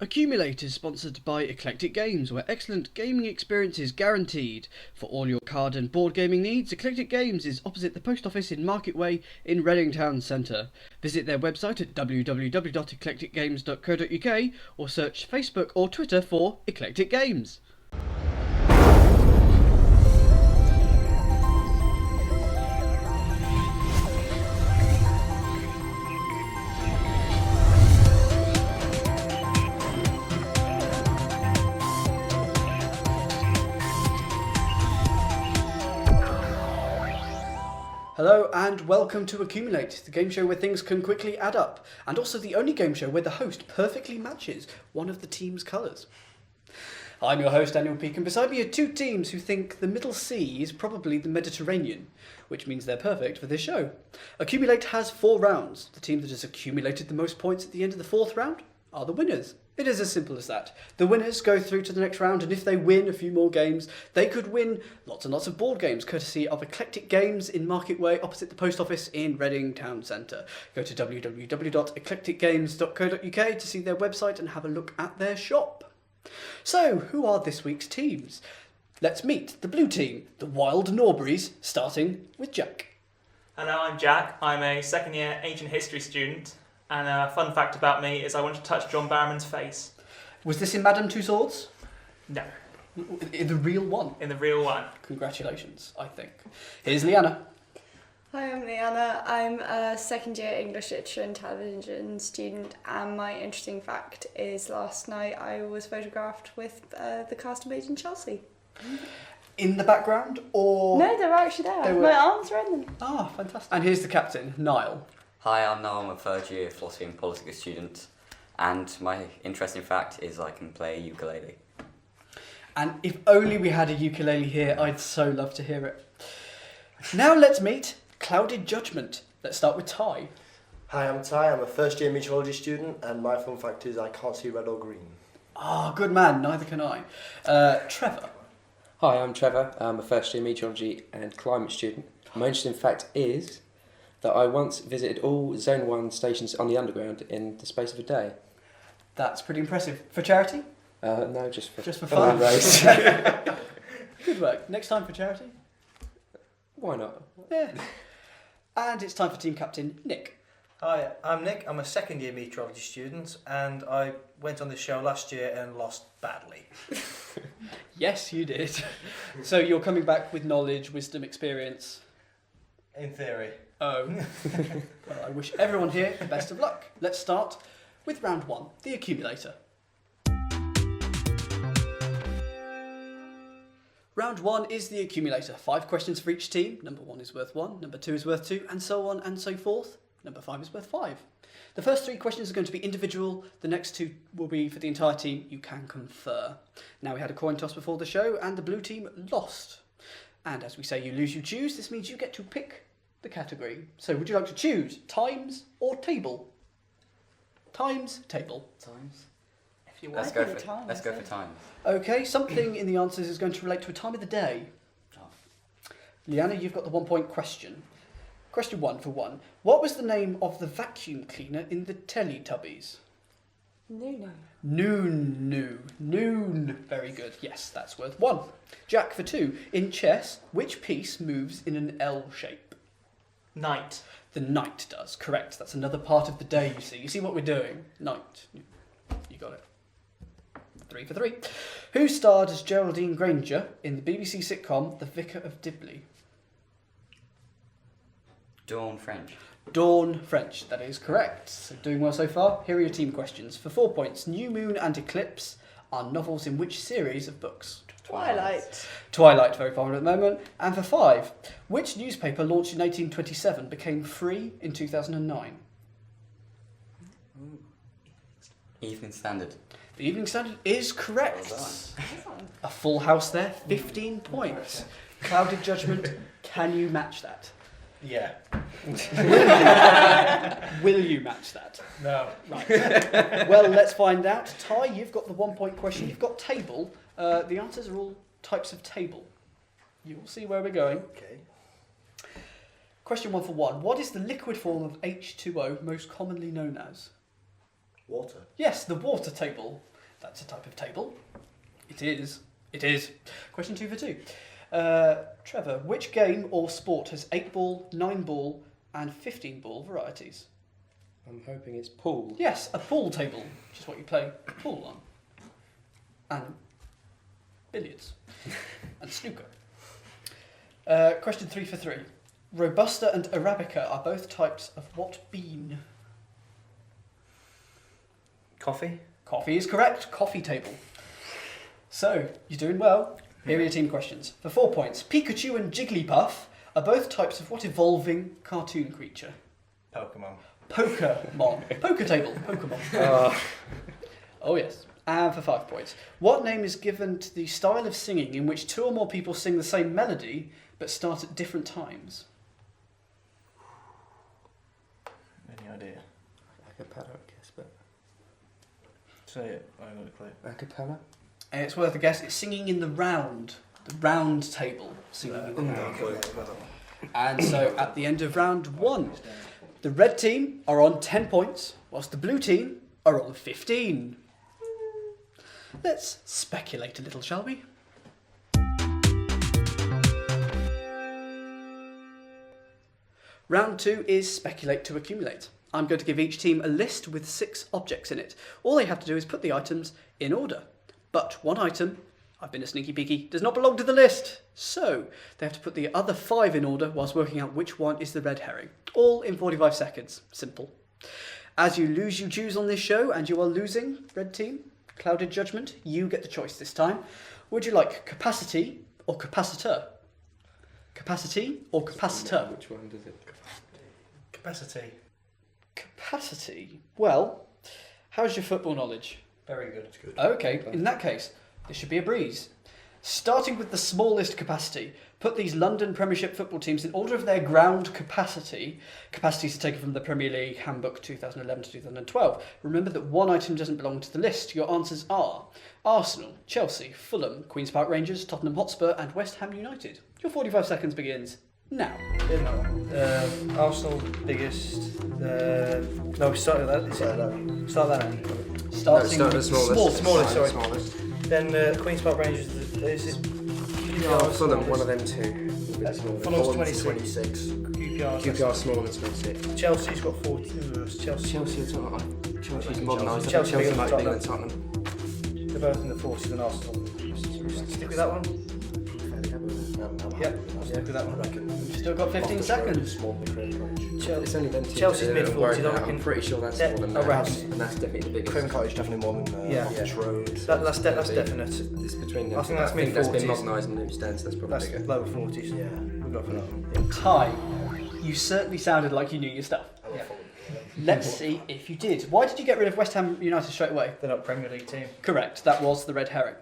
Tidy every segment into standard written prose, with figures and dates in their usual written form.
Accumulate is sponsored by Eclectic Games, where excellent gaming experience is guaranteed. For all your card and board gaming needs, Eclectic Games is opposite the post office in Market Way in Reading Town Centre. Visit their website at www.eclecticgames.co.uk or search Facebook or Twitter for Eclectic Games. Hello and welcome to Accumulate, the game show where things can quickly add up, and also the only game show where the host perfectly matches one of the team's colours. I'm your host, Daniel Peake, and beside me are two teams who think the Middle Sea is probably the Mediterranean, which means they're perfect for this show. Accumulate has 4 rounds. The team that has accumulated the most points at the end of the 4th round are the winners. It is as simple as that. The winners go through to the next round, and if they win a few more games, they could win lots and lots of board games, courtesy of Eclectic Games in Market Way, opposite the post office in Reading Town Centre. Go to www.eclecticgames.co.uk to see their website and have a look at their shop. So, who are this week's teams? Let's meet the blue team, the Wild Norburys, starting with Jack. Hello, I'm Jack. I'm a second year ancient history student. And a fun fact about me is I want to touch John Barrowman's face. Was this in Madame Tussauds? No. In the real one? In the real one. Congratulations, I think. Here's Leanna. Hi, I'm Leanna. I'm a second year English literature and television student, and my interesting fact is last night I was photographed with the cast of Made in Chelsea. In the background, or...? No, they were actually there. They were... My arms are in them. Ah, fantastic. And here's the captain, Niall. Hi, I'm Noel. I'm a third year philosophy and politics student, and my interesting fact is I can play ukulele. And if only we had a ukulele here, I'd so love to hear it. Now let's meet Clouded Judgment. Let's start with Ty. Hi, I'm Ty. I'm a first year meteorology student, and my fun fact is I can't see red or green. Ah, good man. Neither can I. Trevor. Hi, I'm Trevor. I'm a first year meteorology and climate student. My interesting fact is that I once visited all Zone 1 stations on the Underground in the space of a day. That's pretty impressive. For charity? No, just for fun. Race. Good work. Next time for charity? Why not? Yeah. And it's time for team captain, Nick. Hi, I'm Nick. I'm a second year meteorology student, and I went on this show last year and lost badly. Yes, you did. So you're coming back with knowledge, wisdom, experience. In theory. Oh. Well, I wish everyone here the best of luck. Let's start with round 1, the accumulator. Round 1 is the accumulator. 5 questions for each team. Number 1 is worth 1, number 2 is worth 2, and so on and so forth. Number 5 is worth 5. The first 3 questions are going to be individual. The next 2 will be for the entire team. You can confer. Now, we had a coin toss before the show, and the blue team lost. And as we say, you lose, you choose. This means you get to pick the category. So would you like to choose times or table? Times, table. Times? If you Let's want. go for times. Okay, something in the answers is going to relate to a time of the day. Oh. Leanna, you've got the 1-point question. Question 1 for 1. What was the name of the vacuum cleaner in the Teletubbies? No. Noon. Very good. Yes, that's worth 1. Jack for 2. In chess, which piece moves in an L shape? Knight. The knight does. Correct. That's another part of the day, you see. You see what we're doing? Knight. You got it. 3 for 3. Who starred as Geraldine Granger in the BBC sitcom The Vicar of Dibley? Dawn French. Dawn French. That is correct. So doing well so far. Here are your team questions. For 4 points, New Moon and Eclipse are novels in which series of books? Twilight. Twilight, very popular at the moment. And for 5, which newspaper launched in 1827 became free in 2009? Evening Standard. The Evening Standard is correct. Well done. A full house there, 15 points. Clouded Judgment, can you match that? Yeah. Will you match that? No. Right. Well, let's find out. Ty, you've got the 1-point question. You've got table. The answers are all types of table. You will see where we're going. Okay. Question 1 for 1. What is the liquid form of H2O most commonly known as? Water. Yes, the water table. That's a type of table. It is. It is. Question 2 for 2. Trevor, which game or sport has 8-ball, 9-ball, and 15-ball varieties? I'm hoping it's pool. Yes, a pool table, which is what you play pool on. And billiards. And snooker. Question 3 for 3. Robusta and Arabica are both types of what bean? Coffee. Coffee is correct. Coffee table. So, you're doing well. Here are your team questions. For 4 points, Pikachu and Jigglypuff are both types of what evolving cartoon creature? Pokemon. Pokémon. Poker table. Pokemon. Oh, yes. And for 5 points, what name is given to the style of singing in which 2 or more people sing the same melody but start at different times? Any idea? Acapella, I guess, but Say it. I haven't got a clue. acapella. And it's worth a guess. It's singing in the round table. Singing in the round. No clue. And so at the end of round 1, the red team are on 10 points, whilst the blue team are on 15. Let's speculate a little, shall we? Round 2 is speculate to accumulate. I'm going to give each team a list with 6 objects in it. All they have to do is put the items in order. But one item, I've been a sneaky peaky, does not belong to the list. So they have to put the other 5 in order whilst working out which one is the red herring. All in 45 seconds. Simple. As you lose, you choose on this show, and you are losing, red team. Clouded judgment, you get the choice this time. Would you like capacity or capacitor? Capacity or capacitor? Which one does it? Capacity. Capacity? Well, how's your football knowledge? Very good. Good. Okay, in that case, this should be a breeze. Starting with the smallest capacity, put these London Premiership football teams in order of their ground capacity. Capacities are taken from the Premier League Handbook 2011 to 2012. Remember that one item doesn't belong to the list. Your answers are Arsenal, Chelsea, Fulham, Queen's Park Rangers, Tottenham Hotspur and West Ham United. Your 45 seconds begins now. Arsenal biggest. No, we started that. Start that out. Starting No, with smallest. Smallest, sorry. Smallest. Then Queen's Park Rangers. Is it Oh, Fulham, one of them two. Fulham's Fulham's 26. 26. QPR. smaller than 26. Chelsea's got 40. Chelsea's Chelsea's modernised. Chelsea Chelsea bigger might than be than Tottenham. They're both in the 40s and Arsenal. Stick with that one? Yep, I'll stick with that one. I reckon. You've still got 15 seconds. Small Craven Cottage. It's only them two. Chelsea's that are mid-40s, worried I about. reckon. I'm pretty sure that's Yeah, more than around. that. And that's definitely the biggest. Craven Cottage definitely more than Yeah. Office Road. That's definite. It's between them. I think that's that's been mid-40s. modernised and new stands. That's probably That's bigger. lower 40s. Yeah. We've got for that one. Time. You certainly sounded like you knew your stuff. Yeah. Let's see if you did. Why did you get rid of West Ham United straight away? They're not Premier League team. Correct, that was the red herring.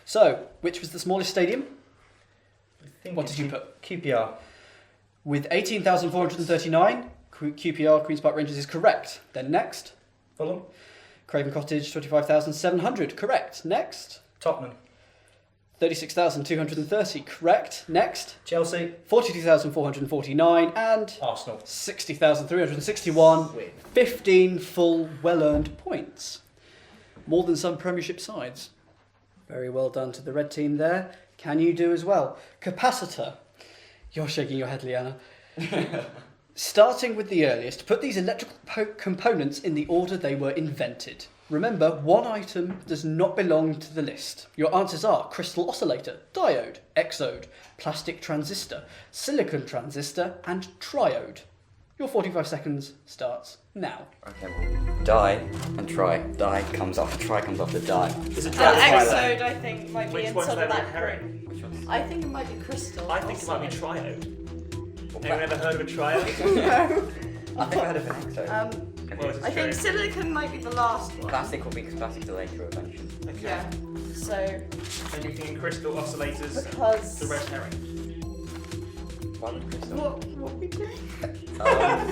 So, which was the smallest stadium? What did you put? QPR. With 18,439, QPR, Queen's Park Rangers is correct. Then next, Fulham. Craven Cottage, 25,700, correct. Next, Tottenham. 36,230, correct. Next, Chelsea. 42,449, and Arsenal. 60,361, 15 full, well-earned points. More than some Premiership sides. Very well done to the red team there. Can you do as well? Capacitor. You're shaking your head, Liana. Starting with the earliest, put these electrical components in the order they were invented. Remember, one item does not belong to the list. Your answers are crystal oscillator, diode, exode, plastic transistor, silicon transistor, and triode. Your 45 seconds starts now. Okay, well, die and try. Die comes off, try comes off the die. Is it triode? Exode, I think, might be Which in one's sort the of red that herring? Which one's I think it might be crystal. I think it might be also. triode. Anyone ever heard of a triode? No. I've never heard of an exode. Well, it's I think true. silicon might be the last one. Plastic will be plastic to later eventually. Okay. Yeah. So And you think crystal oscillators because the red herring? Why would crystal? what we doing? Um,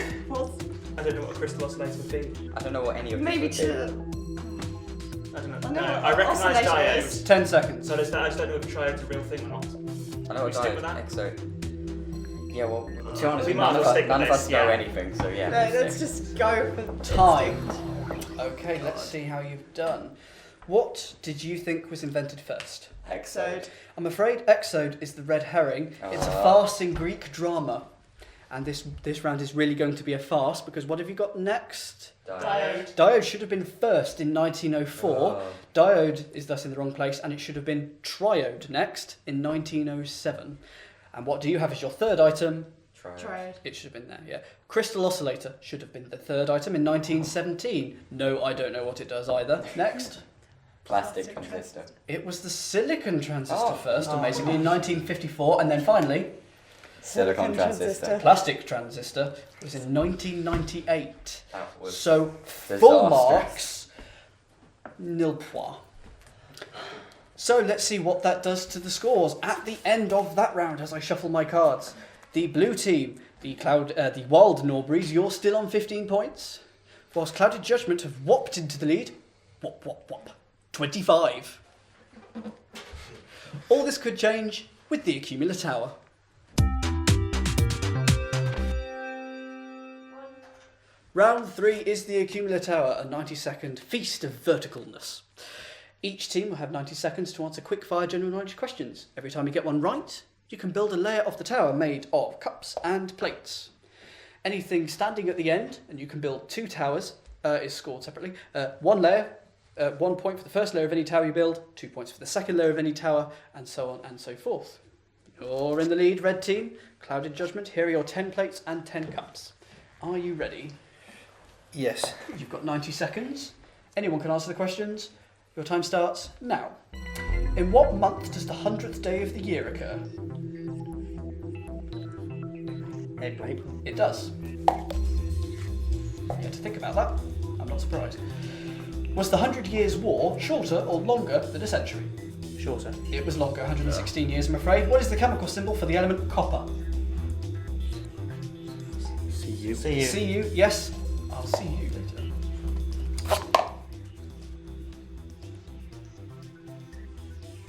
I don't know what a crystal oscillator would be. I don't know what any of Maybe these would to. I don't know. I know No, what I recognise oscillator diodes. is. 10 seconds. So I just don't know if triode's a real thing or not. be. I know We what stick diode with that? exode. Yeah, well, to be honest, We might none as of well us, stick none with of us this, know yeah. anything, so yeah. No, let's let's stick. just go for Time. Okay, let's see how you've done. What did you think was invented first? Exode. I'm afraid Exode is the red herring. It's a farce in Greek drama. And this round is really going to be a farce because what have you got next? Diode. Diode should have been first in 1904. Diode is thus in the wrong place and it should have been triode next in 1907. And what do you have as your third item? Tried. It should have been there, yeah. Crystal oscillator should have been the third item in 1917. No, I don't know what it does either. Next. Plastic transistor. It was the silicon transistor first, amazingly, in 1954. And then finally, Silicon transistor. plastic transistor was in 1998. That was So, full disastrous. marks, nil point. So, let's see what that does to the scores at the end of that round as I shuffle my cards. The blue team, the Wild Norburys, you're still on 15 points, whilst Clouded Judgment have whopped into the lead. Whop. 25. All this could change with the Accumula Tower. Round 3 is the Accumula Tower, a 90-second feast of verticalness. Each team will have 90 seconds to answer quick-fire general knowledge questions. Every time you get one right, you can build a layer of the tower made of cups and plates. Anything standing at the end, and you can build 2 towers, is scored separately. 1 layer, 1 point for the first layer of any tower you build, 2 points for the second layer of any tower, and so on and so forth. You're in the lead, red team. Clouded Judgment, here are your 10 plates and 10 cups. Are you ready? Yes. You've got 90 seconds. Anyone can answer the questions. Your time starts now. In what month does the 100th day of the year occur? April. It does. You had to think about that. I'm not surprised. Was the 100 Years' War shorter or longer than a century? Shorter. It was longer, 116 years, I'm afraid. What is the chemical symbol for the element copper? See you. Cu, yes. I'll see you later.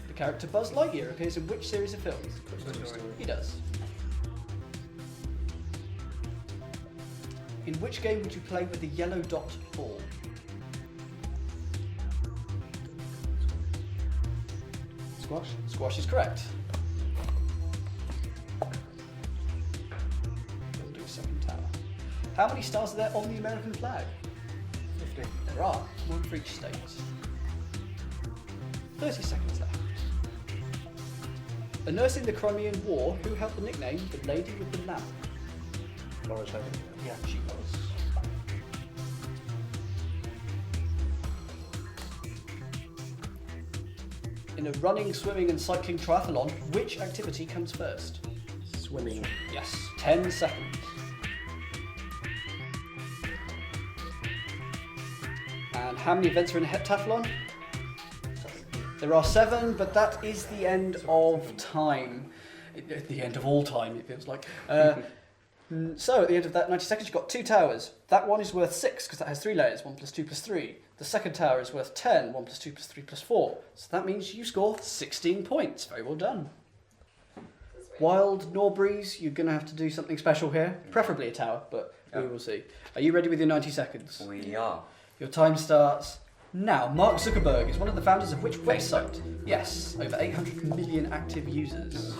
The character Buzz Lightyear appears in which series of films? He does. In which game would you play with the yellow dot ball? Squash. Squash is correct. We'll do a second tower. How many stars are there on the American flag? 50. There are, one for each state. 30 seconds left. A nurse in the Crimean War who held the nickname the Lady with the Lamp. Lawrence Hagen. Yeah, she was. In a running, swimming and cycling triathlon, which activity comes first? Swimming. Yes, 10 seconds. And how many events are in a heptathlon? There are 7, but that is the end of time. At the end of all time, it feels like. So, at the end of that 90 seconds, you've got 2 towers. That one is worth 6, because that has 3 layers, 1 plus 2 plus 3. The second tower is worth 10, 1 plus 2 plus 3 plus 4. So that means you score 16 points. Very well done. Wild Norburys, you're going to have to do something special here. Preferably a tower, but we will see. Are you ready with your 90 seconds? We are. Your time starts now. Mark Zuckerberg is one of the founders of which website? Yes, over 800 million active users.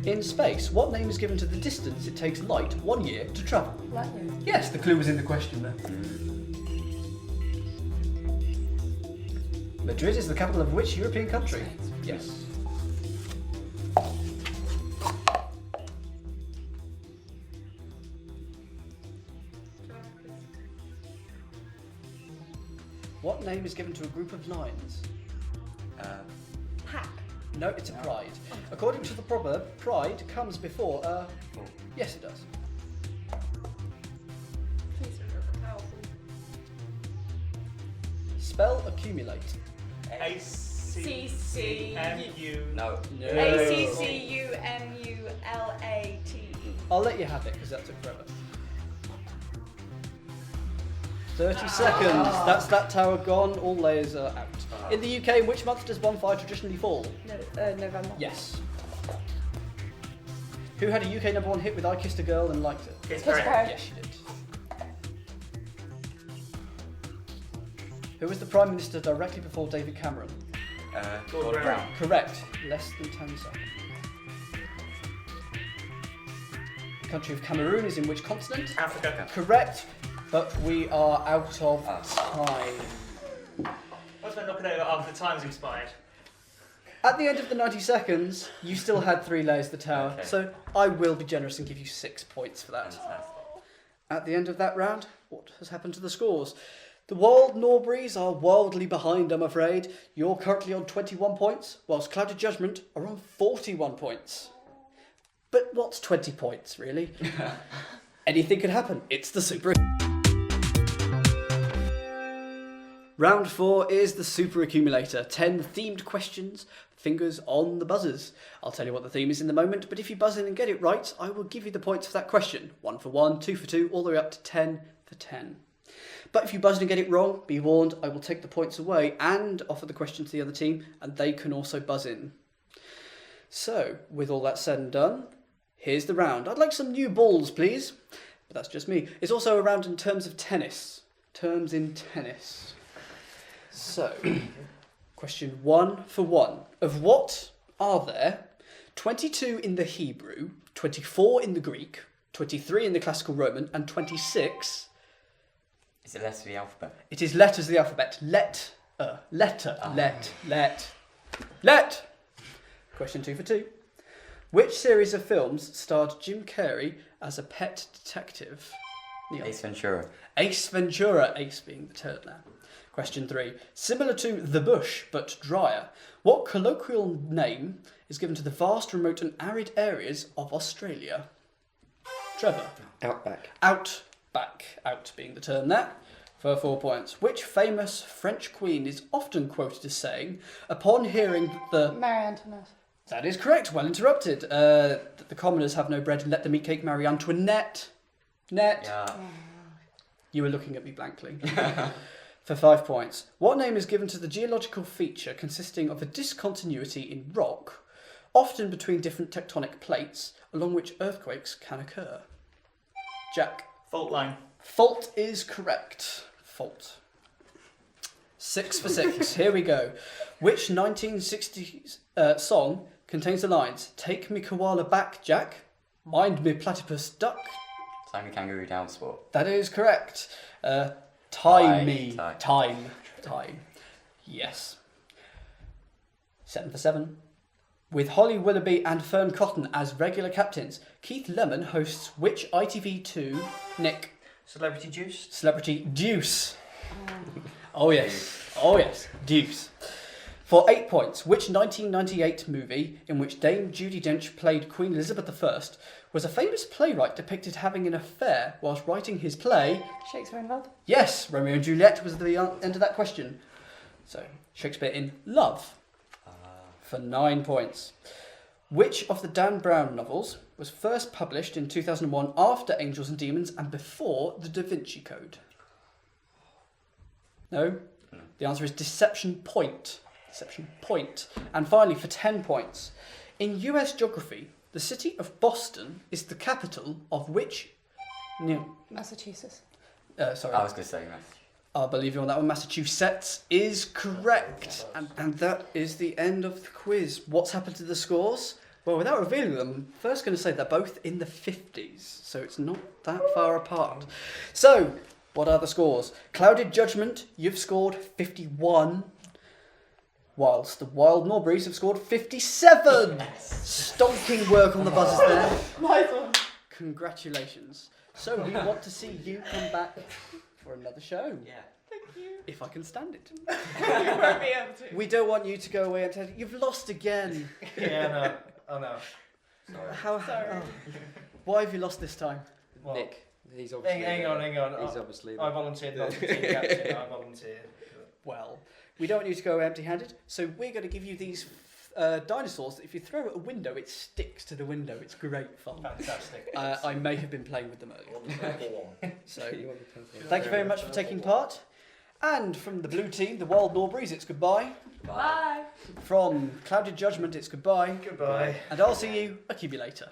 In space, what name is given to the distance it takes light 1 year to travel? Lightyear. Yes, the clue was in the question there. Madrid is the capital of which European country? Yes. What name is given to a group of lions? Pack. No, it's a pride. According to the proverb, pride comes before a... Yes, it does. Please remember powerful. Spell accumulate. A-C-C-M-U. No. No. ACCUMULATE. I'll let you have it because that took forever. 30 seconds. That's that tower gone. All layers are out. In the UK, which month does bonfire traditionally fall? No, November. Yes. Who had a UK #1 hit with I Kissed a Girl and Liked It? Katy Katy Perry. Perry. Yes, she did. Who was the Prime Minister directly before David Cameron? Gordon Brown. Correct. Less than 10 seconds. The country of Cameroon is in which continent? Africa. Correct, but we are out of time. What's my knocking over after the time's expired? At the end of the 90 seconds, you still had 3 layers of the tower, Okay. so I will be generous and give you 6 points for that. Fantastic. At the end of that round, what has happened to the scores? The Wild Norburys are wildly behind, I'm afraid. You're currently on 21 points, whilst Clouded Judgment are on 41 points. But what's 20 points, really? Anything can happen. It's the Super... Round 4 is the Super Accumulator. 10 themed questions, fingers on the buzzers. I'll tell you what the theme is in the moment, but if you buzz in and get it right, I will give you the points for that question. 1 for 1, 2 for 2, all the way up to 10 for 10. But if you buzz in and get it wrong, be warned, I will take the points away and offer the question to the other team, and they can also buzz in. So, with all that said and done, here's the round. I'd like some new balls, please. But that's just me. It's also a round in terms of tennis. Terms in tennis. So, question 1 for 1. Of what are there 22 in the Hebrew, 24 in the Greek, 23 in the Classical Roman, and 26... Is it letters of the alphabet? It is letters of the alphabet. Let. Question 2 for 2. Which series of films starred Jim Carrey as a pet detective? Neil. Ace Ventura. Ace Ventura, Ace being the turtle now. Question 3. Similar to The Bush, but drier, what colloquial name is given to the vast, remote and arid areas of Australia? Trevor. Outback. Outback. Out being the term there. For 4 points. Which famous French queen is often quoted as saying, upon hearing the... Marie Antoinette. That is correct, well interrupted. The commoners have no bread and let them eat cake, Marie Antoinette. Yeah. You were looking at me blankly. For 5 points. What name is given to the geological feature consisting of a discontinuity in rock, often between different tectonic plates, along which earthquakes can occur? Jack. Fault line. Fault is correct. Fault. 6 for 6. Here we go. Which 1960s song contains the lines, "Take me koala back, Jack. Mind me platypus duck"? Time kangaroo down sport. That is correct. Time Tie. me. Time. Yes. 7 for 7. With Holly Willoughby and Fern Cotton as regular captains, Keith Lemon hosts which ITV2, Nick? Celebrity Juice. Celebrity Deuce. Oh yes, Deuce. For 8 points, which 1998 movie in which Dame Judi Dench played Queen Elizabeth I was a famous playwright depicted having an affair whilst writing his play? Shakespeare in Love. Yes, Romeo and Juliet was the end of that question. So, Shakespeare in Love. For 9 points. Which of the Dan Brown novels was first published in 2001 after Angels and Demons and before The Da Vinci Code? No? The answer is Deception Point. Deception Point. And finally, for 10 points. In US geography, the city of Boston is the capital of which... Massachusetts. Sorry. I was going to say Massachusetts. I'll believe you on that one. Massachusetts is correct. And that is the end of the quiz. What's happened to the scores? Well, without revealing them, I'm first going to say they're both in the 50s, so it's not that far apart. So, what are the scores? Clouded Judgment, you've scored 51, whilst the Wild Norburys have scored 57. Stonking work on the buzzers there. Nice one. Congratulations. So, we want to see you come back for another show. Yeah. Thank you. If I can stand it. You won't be able to. We don't want you to go away and tell you've lost again. Yeah, no. Oh no. Sorry. Why have you lost this time? Well, Nick. He's obviously. hang on. He's obviously. I volunteered not to be team captain. I volunteered. Well, we don't want you to go empty-handed, so we're going to give you these dinosaurs that if you throw at a window, it sticks to the window. It's great fun. Fantastic. I may have been playing with them earlier. So, You want the purple? thank you very much for taking part. And from the blue team, the Wild Norburys, it's goodbye. Bye. From Clouded Judgment, it's goodbye. Goodbye. And I'll see you, Accumulator.